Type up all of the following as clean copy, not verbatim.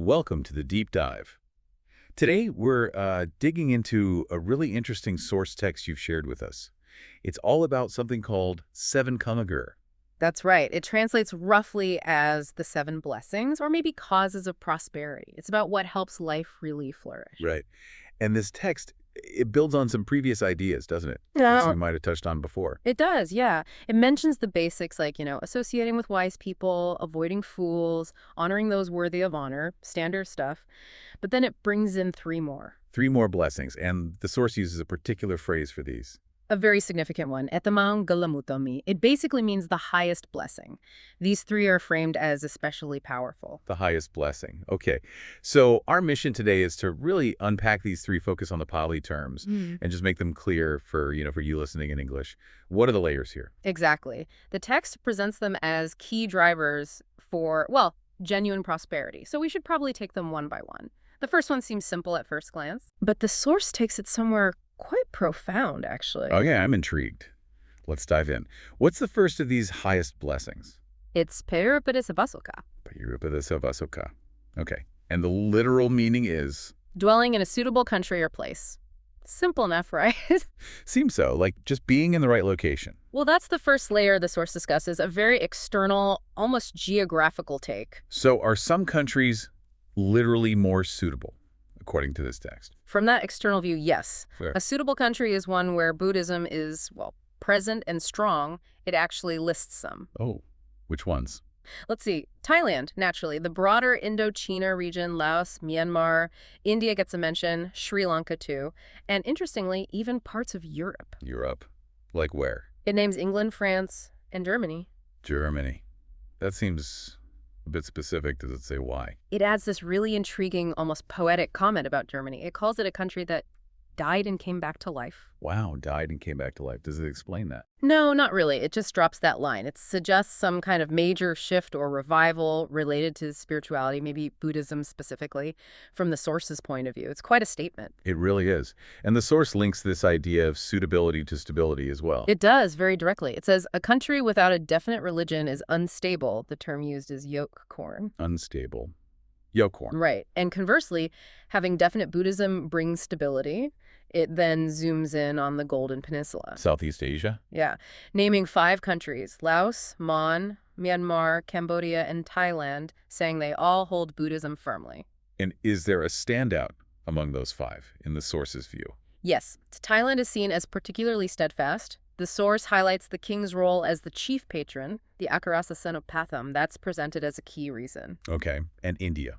Welcome to the deep dive. Today, we're digging into a really interesting source text you've shared with us. It's all about something called seven kaṇda. That's right. It translates roughly as the seven blessings or maybe causes of prosperity. It's about what helps life really flourish. Right. And this text, it builds on some previous ideas, doesn't it? Yeah. As we might have touched on before. It does, yeah. It mentions the basics like, associating with wise people, avoiding fools, honoring those worthy of honor, standard stuff. But then it brings in three more. Three more blessings, and the source uses a particular phrase for these. A very significant one, etamang galamutami. It basically means the highest blessing. These three are framed as especially powerful. The highest blessing. Okay. So our mission today is to really unpack these three, focus on the Pali terms, and just make them clear for you listening in English. What are the layers here? Exactly. The text presents them as key drivers for, well, genuine prosperity. So we should probably take them one by one. The first one seems simple at first glance, but the source takes it somewhere quite profound, actually. Okay, I'm intrigued. Let's dive in. What's the first of these highest blessings? It's Payurapadasabasoka. Payurapadasabasoka. Okay. And the literal meaning is? Dwelling in a suitable country or place. Simple enough, right? Seems so, like just being in the right location. Well, that's the first layer the source discusses, a very external, almost geographical take. So are some countries literally more suitable, according to this text? From that external view, yes. Fair. A suitable country is one where Buddhism is, well, present and strong. It actually lists them. Oh, which ones? Let's see. Thailand, naturally. The broader Indochina region, Laos, Myanmar, India gets a mention, Sri Lanka too. And interestingly, even parts of Europe. Europe. Like where? It names England, France, and Germany. Germany. That seems a bit specific. Does it say why? It adds this really intriguing, almost poetic comment about Germany. It calls it a country that died and came back to life. Wow, died and came back to life. Does it explain that? No, not really. It just drops that line. It suggests some kind of major shift or revival related to spirituality, maybe Buddhism specifically, from the source's point of view. It's quite a statement. It really is. And the source links this idea of suitability to stability as well. It does, very directly. It says, a country without a definite religion is unstable. The term used is yoke corn. Unstable. Yoke corn. Right. And conversely, having definite Buddhism brings stability. It then zooms in on the Golden Peninsula. Southeast Asia? Yeah. Naming 5 countries, Laos, Myanmar, Cambodia, and Thailand, saying they all hold Buddhism firmly. And is there a standout among those 5 in the source's view? Yes. Thailand is seen as particularly steadfast. The source highlights the king's role as the chief patron, the Akarasa Senopatham. That's presented as a key reason. Okay. And India,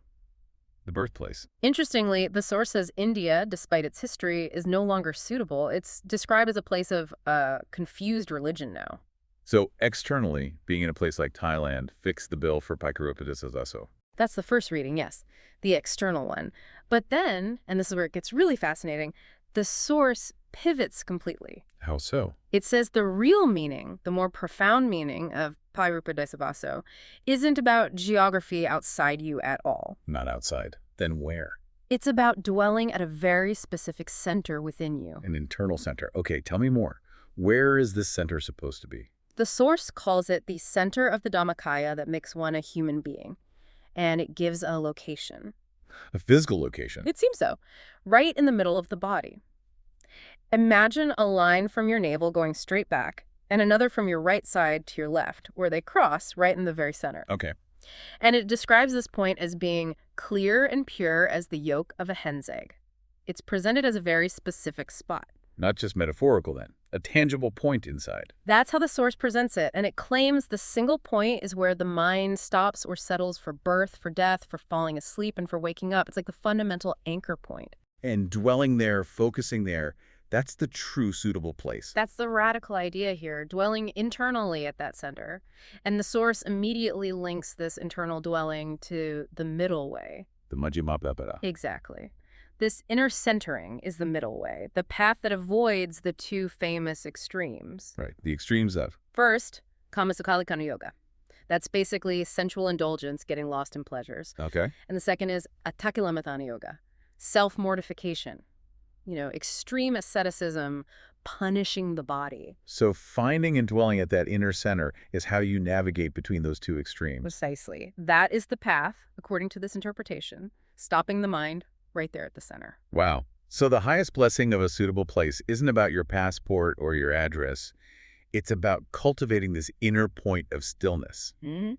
the birthplace. Interestingly, the source says India, despite its history, is no longer suitable. It's described as a place of confused religion now. So externally, being in a place like Thailand fixed the bill for Payurapadasabasoka. That's the first reading, yes, the external one. But then, and this is where it gets really fascinating, the source pivots completely. How so? It says the real meaning, the more profound meaning of Payurapadasabasoka, isn't about geography outside you at all. Not outside. Then where? It's about dwelling at a very specific center within you. An internal center. Okay, tell me more. Where is this center supposed to be? The source calls it the center of the Dhammakaya that makes one a human being. And it gives a location. A physical location? It seems so. Right in the middle of the body. Imagine a line from your navel going straight back and another from your right side to your left, where they cross right in the very center. Okay. And it describes this point as being clear and pure as the yolk of a hen's egg. It's presented as a very specific spot. Not just metaphorical then. A tangible point inside. That's how the source presents it, and it claims the single point is where the mind stops or settles for birth, for death, for falling asleep, and for waking up. It's like the fundamental anchor point. And dwelling there, focusing there, that's the true suitable place. That's the radical idea here, dwelling internally at that center. And the source immediately links this internal dwelling to the middle way. The Majjhima Pepara. Exactly. This inner centering is the middle way, the path that avoids the 2 famous extremes. Right, the extremes of? First, Kamasukhalikana yoga. That's basically sensual indulgence, getting lost in pleasures. Okay. And the second is Atakilamatana yoga, self-mortification. Extreme asceticism, punishing the body. So finding and dwelling at that inner center is how you navigate between those two extremes. Precisely. That is the path, according to this interpretation, stopping the mind right there at the center. Wow. So the highest blessing of a suitable place isn't about your passport or your address. It's about cultivating this inner point of stillness.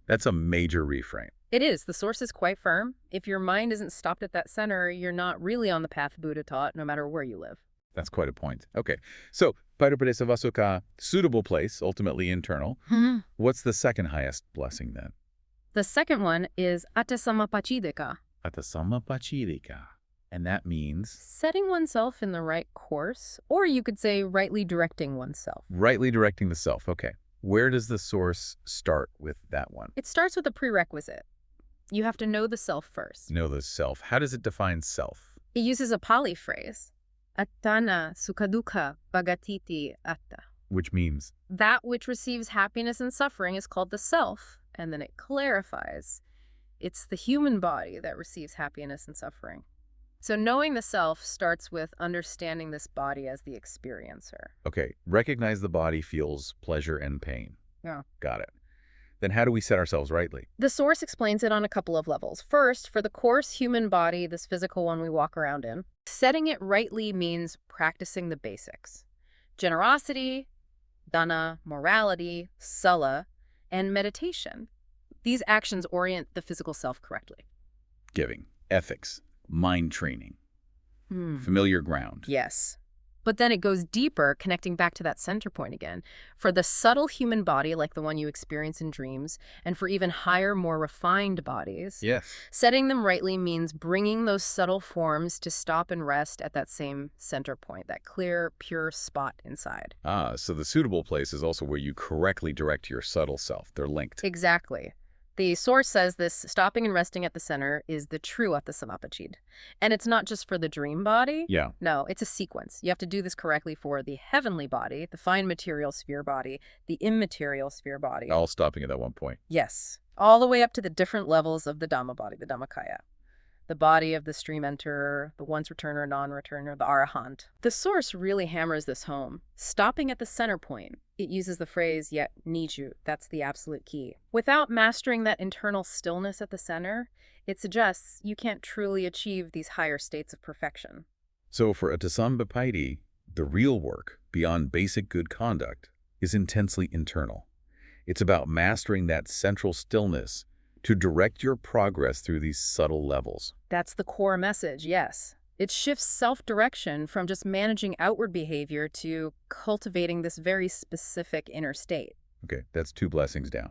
That's a major reframe. It is. The source is quite firm. If your mind isn't stopped at that center, you're not really on the path Buddha taught, no matter where you live. That's quite a point. Okay. So, paidesawa vasoka, suitable place, ultimately internal. What's the second highest blessing then? The second one is attasamapachidika. Attasamapachidika. And that means? Setting oneself in the right course, or you could say rightly directing oneself. Rightly directing the self. Okay. Where does the source start with that one? It starts with a prerequisite. You have to know the self first. Know the self. How does it define self? It uses a Pali phrase, attana sukhadukkha bhagatiti atta. Which means? That which receives happiness and suffering is called the self, and then it clarifies. It's the human body that receives happiness and suffering. So knowing the self starts with understanding this body as the experiencer. Okay, recognize the body feels pleasure and pain. Yeah. Got it. Then how do we set ourselves rightly? The source explains it on a couple of levels. First, for the coarse human body, this physical one we walk around in, setting it rightly means practicing the basics. Generosity, dana, morality, sila, and meditation. These actions orient the physical self correctly. Giving, ethics, mind training, familiar ground. Yes. But then it goes deeper, connecting back to that center point again. For the subtle human body, like the one you experience in dreams, and for even higher, more refined bodies, Yes. setting them rightly means bringing those subtle forms to stop and rest at that same center point, that clear, pure spot inside. Ah, so the suitable place is also where you correctly direct your subtle self. They're linked. Exactly. The source says this stopping and resting at the center is the true attasamapachid. And it's not just for the dream body. Yeah. No, it's a sequence. You have to do this correctly for the heavenly body, the fine material sphere body, the immaterial sphere body. All stopping at that one point. Yes. All the way up to the different levels of the Dhamma body, the Dhammakaya. The body of the stream enterer, the once returner, non-returner, the arahant. The source really hammers this home. Stopping at the center point, it uses the phrase yet niju, that's the absolute key. Without mastering that internal stillness at the center, it suggests you can't truly achieve these higher states of perfection. So for Attasamapachidika, the real work, beyond basic good conduct, is intensely internal. It's about mastering that central stillness to direct your progress through these subtle levels. That's the core message, yes. It shifts self-direction from just managing outward behavior to cultivating this very specific inner state. Okay, that's two blessings down.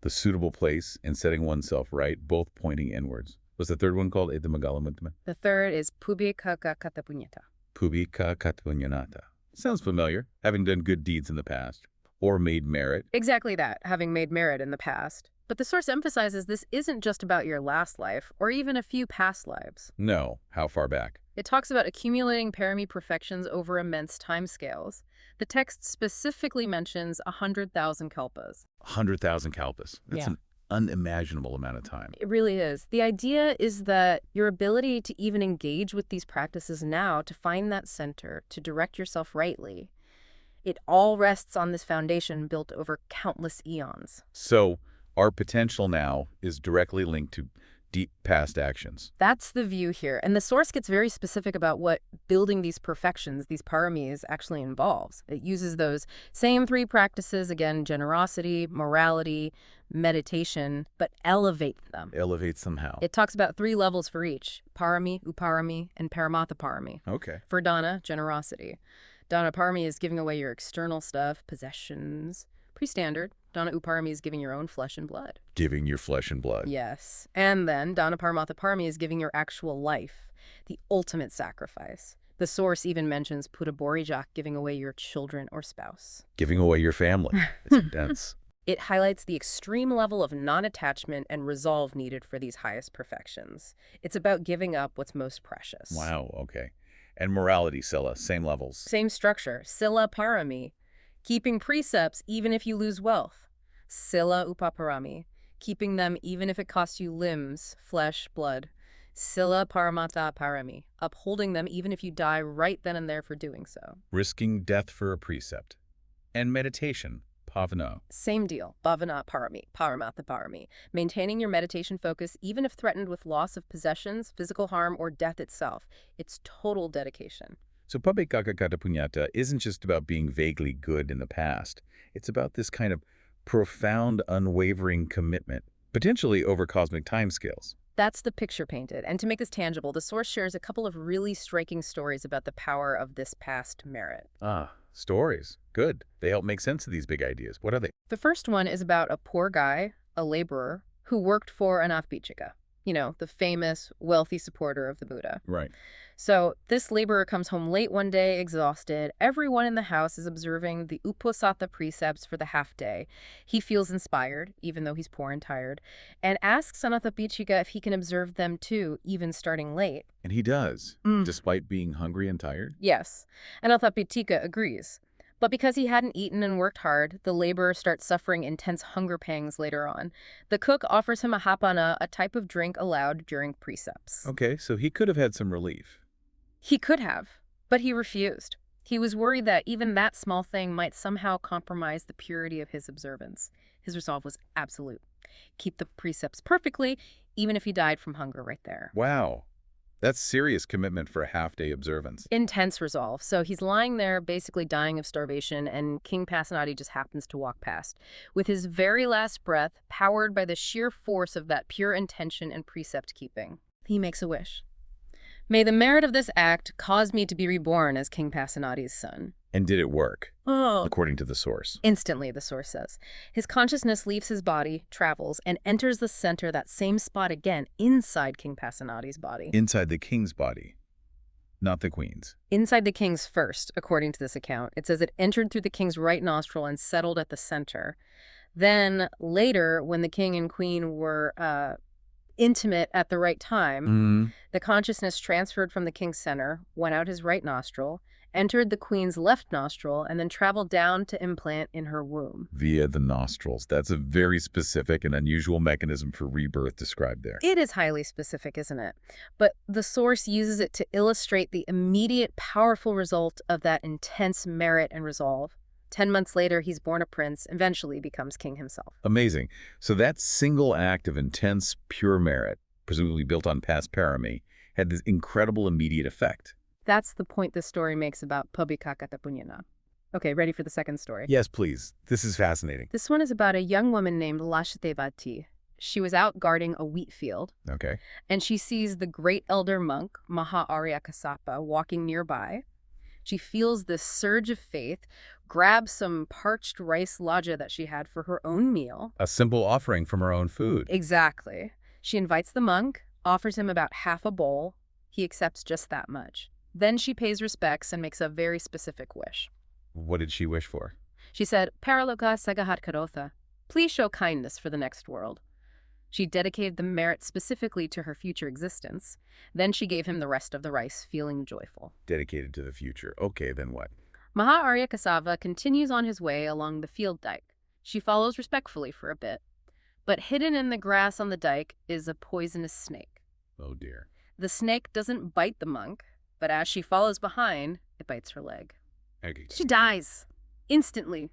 The suitable place and setting oneself right, both pointing inwards. Was the third one called Edamagalamutma? The third is Pubhika Katapunyata. Pubhika Katapunyanata. Sounds familiar, having done good deeds in the past, or made merit. Exactly that, having made merit in the past. But the source emphasizes this isn't just about your last life, or even a few past lives. No, how far back? It talks about accumulating parami perfections over immense timescales. The text specifically mentions 100,000 kalpas. 100,000 kalpas. That's an unimaginable amount of time. It really is. The idea is that your ability to even engage with these practices now, to find that center, to direct yourself rightly, it all rests on this foundation built over countless eons. So our potential now is directly linked to deep past actions. That's the view here. And the source gets very specific about what building these perfections, these paramis, actually involves. It uses those same three practices, again, generosity, morality, meditation, but elevate them. Elevate somehow. It talks about three levels for each: parami, uparami, and paramatha parami. Okay. For dana, generosity. Dana parami is giving away your external stuff, possessions. Pretty standard. Dana uparami is giving your own flesh and blood. Giving your flesh and blood. Yes. And then Dana Paramatha Parami is giving your actual life, the ultimate sacrifice. The source even mentions Putta Borijak, giving away your children or spouse. Giving away your family. It's intense. It highlights the extreme level of non-attachment and resolve needed for these highest perfections. It's about giving up what's most precious. Wow, okay. And morality, Silla, same levels. Same structure. Sila Parami, keeping precepts even if you lose wealth. Sila Upaparami, keeping them even if it costs you limbs, flesh, blood. Sila paramata parami, upholding them even if you die right then and there for doing so. Risking death for a precept. And meditation, bhavana. Same deal, bhavana parami, paramata parami, maintaining your meditation focus even if threatened with loss of possessions, physical harm, or death itself. It's total dedication. So Pabekakakata Punyata isn't just about being vaguely good in the past. It's about this kind of profound, unwavering commitment, potentially over cosmic timescales. That's the picture painted. And to make this tangible, the source shares a couple of really striking stories about the power of this past merit. Ah, stories. Good. They help make sense of these big ideas. What are they? The first one is about a poor guy, a laborer, who worked for an Auspicious, the famous, wealthy supporter of the Buddha. Right. So this laborer comes home late one day, exhausted. Everyone in the house is observing the uposatha precepts for the half day. He feels inspired, even though he's poor and tired, and asks Anathapindika if he can observe them too, even starting late. And he does, despite being hungry and tired? Yes. Anathapindika agrees. But because he hadn't eaten and worked hard, the laborer starts suffering intense hunger pangs later on. The cook offers him a hapana, a type of drink allowed during precepts. Okay, so he could have had some relief. He could have, but he refused. He was worried that even that small thing might somehow compromise the purity of his observance. His resolve was absolute. Keep the precepts perfectly, even if he died from hunger right there. Wow. That's serious commitment for a half-day observance. Intense resolve. So he's lying there basically dying of starvation, and King Pasenadi just happens to walk past. With his very last breath, powered by the sheer force of that pure intention and precept keeping, he makes a wish. May the merit of this act cause me to be reborn as King Pasenadi's son. And did it work? Oh. According to the source. Instantly, the source says. His consciousness leaves his body, travels, and enters the center, that same spot again, inside King Pasenadi's body. Inside the king's body, not the queen's. Inside the king's first, according to this account. It says it entered through the king's right nostril and settled at the center. Then, later, when the king and queen were intimate at the right time, the consciousness transferred from the king's center, went out his right nostril, entered the queen's left nostril, and then traveled down to implant in her womb. Via the nostrils. That's a very specific and unusual mechanism for rebirth described there. It is highly specific, isn't it? But the source uses it to illustrate the immediate, powerful result of that intense merit and resolve. 10 months later, he's born a prince, eventually becomes king himself. Amazing. So that single act of intense, pure merit, presumably built on past parami, had this incredible immediate effect. That's the point this story makes about Pabikakata Punyana. Okay, ready for the second story? Yes, please. This is fascinating. This one is about a young woman named Lashatevati. She was out guarding a wheat field. Okay. And she sees the great elder monk, Maha Arya Kassapa, walking nearby. She feels this surge of faith, grabs some parched rice laja that she had for her own meal. A simple offering from her own food. Exactly. She invites the monk, offers him about half a bowl. He accepts just that much. Then she pays respects and makes a very specific wish. What did she wish for? She said, Paraloka Sagahat Karotha, please show kindness for the next world. She dedicated the merit specifically to her future existence. Then she gave him the rest of the rice, feeling joyful. Dedicated to the future. Okay, then what? Maha Arya Kassapa continues on his way along the field dike. She follows respectfully for a bit. But hidden in the grass on the dike is a poisonous snake. Oh, dear. The snake doesn't bite the monk, but as she follows behind, it bites her leg. Okay. She dies. Instantly.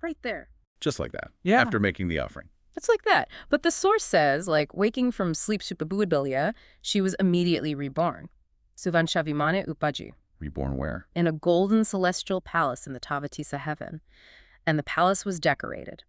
Right there. Just like that. Yeah. After making the offering. It's like that. But the source says, waking from sleep supabuidbilya, she was immediately reborn. Suvanshavimane upaji. Reborn where? In a golden celestial palace in the Tavatisa heaven. And the palace was decorated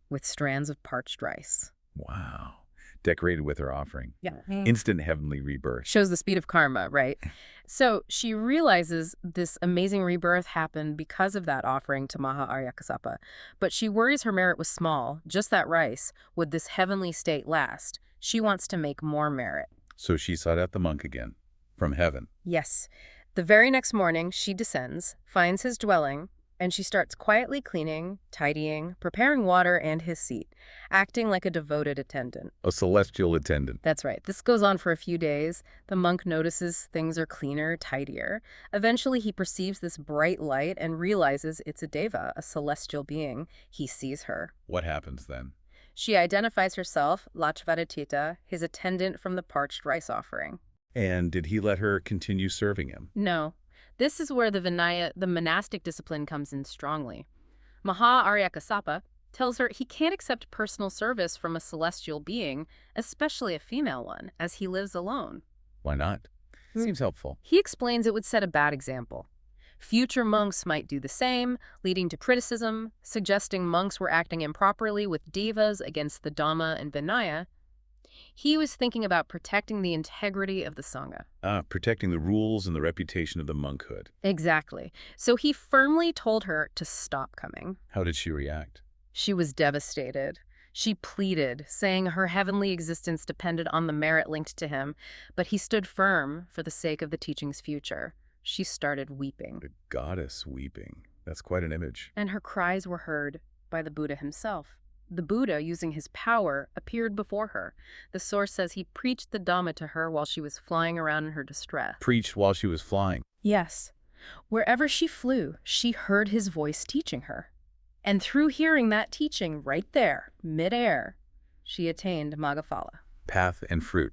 with strands of parched rice. Wow. Decorated with her offering. Yeah. Instant heavenly rebirth. Shows the speed of karma, right? So she realizes this amazing rebirth happened because of that offering to Maha Arya Kassapa. But she worries her merit was small, just that rice. Would this heavenly state last? She wants to make more merit. So she sought out the monk again. From heaven. Yes. The very next morning, she descends, finds his dwelling, and she starts quietly cleaning, tidying, preparing water and his seat, acting like a devoted attendant. A celestial attendant. That's right. This goes on for a few days. The monk notices things are cleaner, tidier. Eventually, he perceives this bright light and realizes it's a deva, a celestial being. He sees her. What happens then? She identifies herself, Lachvadatita, his attendant from the parched rice offering. And did he let her continue serving him? No. This is where the Vinaya, the monastic discipline, comes in strongly. Maha Arya Kassapa tells her he can't accept personal service from a celestial being, especially a female one, as he lives alone. Why not? Seems helpful. He explains it would set a bad example. Future monks might do the same, leading to criticism, suggesting monks were acting improperly with devas against the Dhamma and Vinaya. He was thinking about protecting the integrity of the Sangha. Protecting the rules and the reputation of the monkhood. Exactly. So he firmly told her to stop coming. How did she react? She was devastated. She pleaded, saying her heavenly existence depended on the merit linked to him, but he stood firm for the sake of the teaching's future. She started weeping. The goddess weeping. That's quite an image. And her cries were heard by the Buddha himself. The Buddha, using his power, appeared before her. The source says he preached the Dhamma to her while she was flying around in her distress. Preached while she was flying. Yes. Wherever she flew, she heard his voice teaching her. And through hearing that teaching right there, midair, she attained Maggaphala. Path and fruit.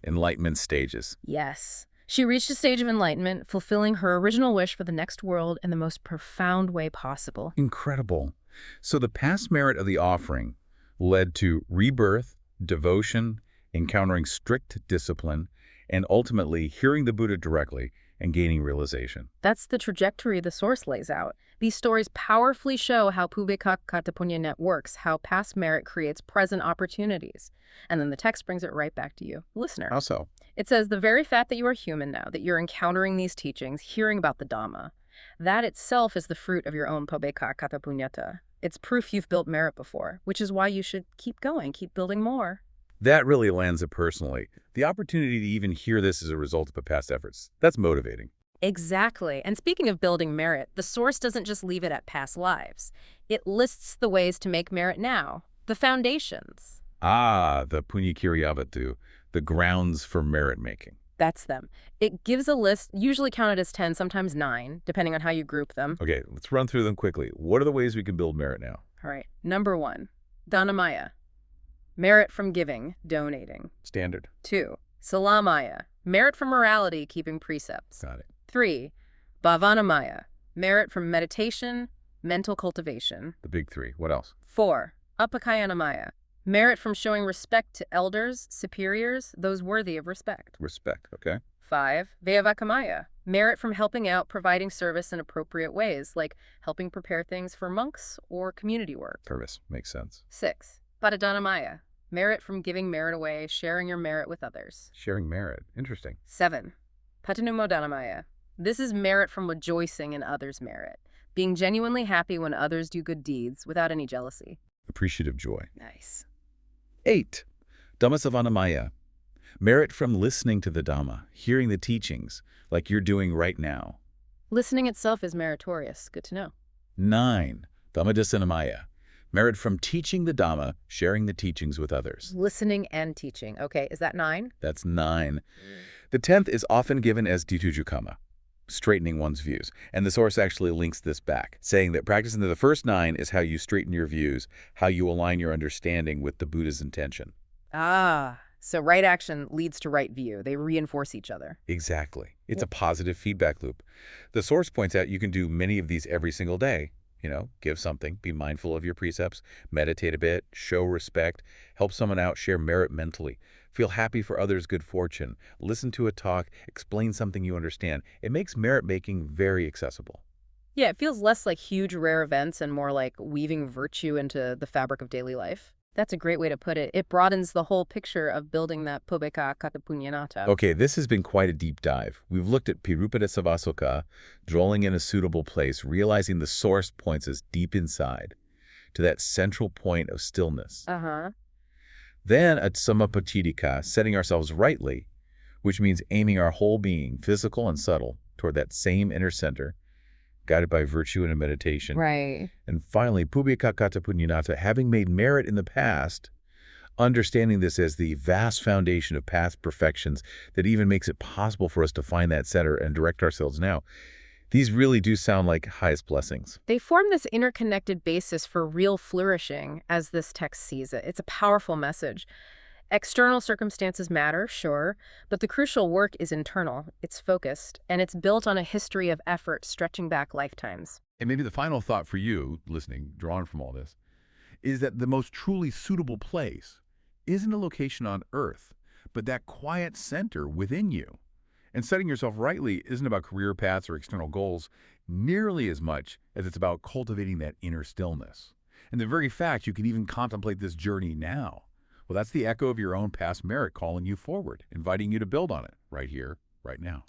Enlightenment stages. Yes. She reached a stage of enlightenment, fulfilling her original wish for the next world in the most profound way possible. Incredible. So the past merit of the offering led to rebirth, devotion, encountering strict discipline, and ultimately hearing the Buddha directly and gaining realization. That's the trajectory the source lays out. These stories powerfully show how Pubbekakatapunyanet works, how past merit creates present opportunities. And then the text brings it right back to you, listener. How so? It says, the very fact that you are human now, that you're encountering these teachings, hearing about the Dhamma, that itself is the fruit of your own Pubbekakatapunyata. It's proof you've built merit before, which is why you should keep going, keep building more. That really lands it personally. The opportunity to even hear this as a result of past efforts. That's motivating. Exactly. And speaking of building merit, the source doesn't just leave it at past lives. It lists the ways to make merit now, the foundations. The Punyakiriyavatu, the grounds for merit making. That's them. It gives a list, usually counted as 10, sometimes 9, depending on how you group them. Okay, let's run through them quickly. What are the ways we can build merit now? All right. Number 1, Dhanamaya. Merit from giving, donating. Standard. 2, Salamaya. Merit from morality, keeping precepts. Got it. 3, Bhavanamaya. Merit from meditation, mental cultivation. The big 3. What else? 4, Upakayanamaya. Merit from showing respect to elders, superiors, those worthy of respect. Respect, okay. 5, Vyavakamaya. Merit from helping out, providing service in appropriate ways, like helping prepare things for monks or community work. Service. Makes sense. 6, Padadhanamaya. Merit from giving merit away, sharing your merit with others. Sharing merit. Interesting. 7, Patanumodhanamaya. This is merit from rejoicing in others' merit, being genuinely happy when others do good deeds without any jealousy. Appreciative joy. Nice. 8, Dhammasavanamaya. Merit from listening to the Dhamma, hearing the teachings, like you're doing right now. Listening itself is meritorious. Good to know. 9, Dhammadassanamaya. Merit from teaching the Dhamma, sharing the teachings with others. Listening and teaching. Okay, is that 9? That's 9. The 10th is often given as ditujukama, straightening one's views. And the source actually links this back, saying that practicing the first 9 is how you straighten your views, how you align your understanding with the Buddha's intention. So right action leads to right view. They reinforce each other. Exactly. It's a positive feedback loop. The source points out you can do many of these every single day. You know, give something, be mindful of your precepts, meditate a bit, show respect, help someone out, share merit mentally, feel happy for others' good fortune, listen to a talk, explain something you understand. It makes merit making very accessible. Yeah, it feels less like huge, rare events and more like weaving virtue into the fabric of daily life. That's a great way to put it. It broadens the whole picture of building that Pubbekakatapunyanata. Okay, this has been quite a deep dive. We've looked at Pirupada Savasoka, dwelling in a suitable place, realizing the source points us deep inside to that central point of stillness. Then at Samapatidika, setting ourselves rightly, which means aiming our whole being, physical and subtle, toward that same inner center, guided by virtue and meditation. Right. And finally, Pubbekakatapunyanata, having made merit in the past, understanding this as the vast foundation of past perfections that even makes it possible for us to find that center and direct ourselves now. These really do sound like highest blessings. They form this interconnected basis for real flourishing, as this text sees it. It's a powerful message. External circumstances matter, sure, but the crucial work is internal, it's focused, and it's built on a history of effort stretching back lifetimes. And maybe the final thought for you, listening, drawn from all this, is that the most truly suitable place isn't a location on Earth, but that quiet center within you. And setting yourself rightly isn't about career paths or external goals nearly as much as it's about cultivating that inner stillness. And the very fact you can even contemplate this journey now, well, that's the echo of your own past merit calling you forward, inviting you to build on it right here, right now.